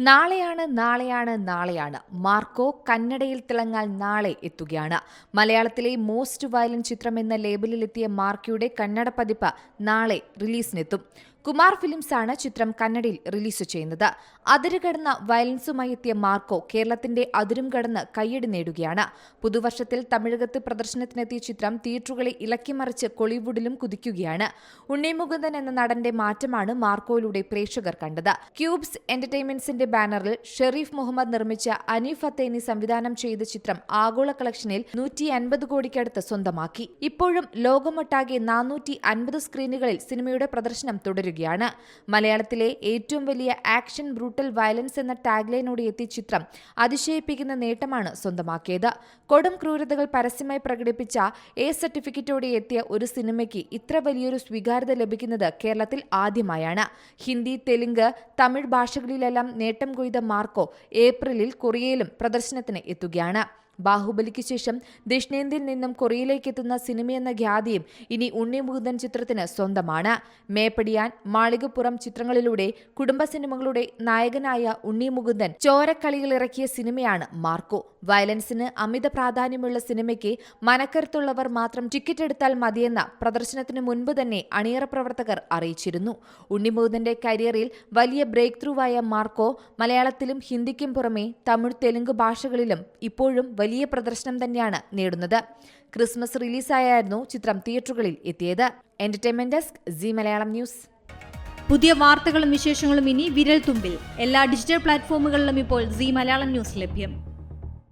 നാളെയാണ് മാർക്കോ കന്നഡയിൽ തിളങ്ങാൻ നാളെ എത്തുകയാണ്. മലയാളത്തിലെ മോസ്റ്റ് വയലന്റ് ചിത്രം എന്ന ലേബലിലെത്തിയ മാർക്കോയുടെ കന്നഡ പതിപ്പ് നാളെ റിലീസിനെത്തും. കുമാർ ഫിലിംസ് ആണ് ചിത്രം കന്നഡയിൽ റിലീസ് ചെയ്യുന്നത്. അതിരുകടന്ന വയലൻസുമായി എത്തിയ മാർക്കോ കേരളത്തിന്റെ അതിരും കടന്ന് കയ്യടി നേടുകയാണ്. പുതുവർഷത്തിൽ തമിഴകത്ത് പ്രദർശനത്തിനെത്തിയ ചിത്രം തിയേറ്ററുകളെ ഇളക്കിമറിച്ച് കോളിവുഡിലും കുതിക്കുകയാണ്. ഉണ്ണി മുകുന്ദൻ എന്ന നടന്റെ മാറ്റമാണ് മാർക്കോയിലൂടെ പ്രേക്ഷകർ കണ്ടത്. ക്യൂബ്സ് എന്റർടൈൻമെന്റ്സിന്റെ ബാനറിൽ ഷെരീഫ് മുഹമ്മദ് നിർമ്മിച്ച അനീഫ് ഫത്തേനി സംവിധാനം ചെയ്ത ചിത്രം ആഗോള കളക്ഷനിൽ 150 കോടിക്കടുത്ത് സ്വന്തമാക്കി. ഇപ്പോഴും ലോകമൊട്ടാകെ 450 സ്ക്രീനുകളിൽ സിനിമയുടെ പ്രദർശനം തുടരുകയാണ്. മലയാളത്തിലെ ഏറ്റവും വലിയ ആക്ഷൻ ബ്രൂട്ടൽ വയലൻസ് എന്ന ടാഗ്ലൈനോടെ എത്തിയ ചിത്രം അതിശയിപ്പിക്കുന്ന നേട്ടമാണ് സ്വന്തമാക്കിയത്. കൊടും ക്രൂരതകൾ പരസ്യമായി പ്രകടിപ്പിച്ച എ സർട്ടിഫിക്കറ്റോടെ എത്തിയ ഒരു സിനിമയ്ക്ക് ഇത്ര വലിയൊരു സ്വീകാര്യത ലഭിക്കുന്നത് കേരളത്തിൽ ആദ്യമായാണ്. ഹിന്ദി, തെലുങ്ക്, തമിഴ് ഭാഷകളിലെല്ലാം നേട്ടം കൊയ്ത മാർക്കോ ഏപ്രിലിൽ കൊറിയയിലും പ്രദർശനത്തിന് എത്തുകയാണ്. ബാഹുബലിക്ക് ശേഷം ദക്ഷിണേന്ത്യയിൽ നിന്നും കൊറിയയിലേക്ക് എത്തുന്ന സിനിമയെന്ന ഖ്യാതിയും ഇനി ഉണ്ണി മുകുന്ദൻ ചിത്രത്തിന് സ്വന്തമാണ്. മേപ്പടിയാൻ, മാളികപ്പുറം ചിത്രങ്ങളിലൂടെ കുടുംബ സിനിമകളുടെ നായകനായ ഉണ്ണി മുകുന്ദൻ ചോരക്കളികൾ ഇറക്കിയ സിനിമയാണ് മാർക്കോ. വയലൻസിന് അമിത പ്രാധാന്യമുള്ള സിനിമയ്ക്ക് മനക്കരുത്തുള്ളവർ മാത്രം ടിക്കറ്റ് എടുത്താൽ മതിയെന്ന പ്രദർശനത്തിന് മുൻപ് തന്നെ അണിയറ പ്രവർത്തകർ അറിയിച്ചിരുന്നു. ഉണ്ണി മുകുന്ദന്റെ കരിയറിൽ വലിയ ബ്രേക്ക് ത്രൂവായ മാർക്കോ മലയാളത്തിലും ഹിന്ദിക്കും പുറമെ തമിഴ്, തെലുങ്ക് ഭാഷകളിലും ഇപ്പോഴും വലിയ പ്രദർശനം തന്നെയാണ് നേടുന്നത്. ക്രിസ്മസ് റിലീസായിരുന്നു ചിത്രം തിയേറ്ററുകളിൽ എത്തിയത്. Entertainment desk, C Malayalam news. പുതിയ വാർത്തകളും വിശേഷങ്ങളും ഇനി വിരൽ തുമ്പിൽ. എല്ലാ ഡിജിറ്റൽ പ്ലാറ്റ്ഫോമുകളിലും ഇപ്പോൾ സി മലയാളം ന്യൂസ് ലഭ്യം.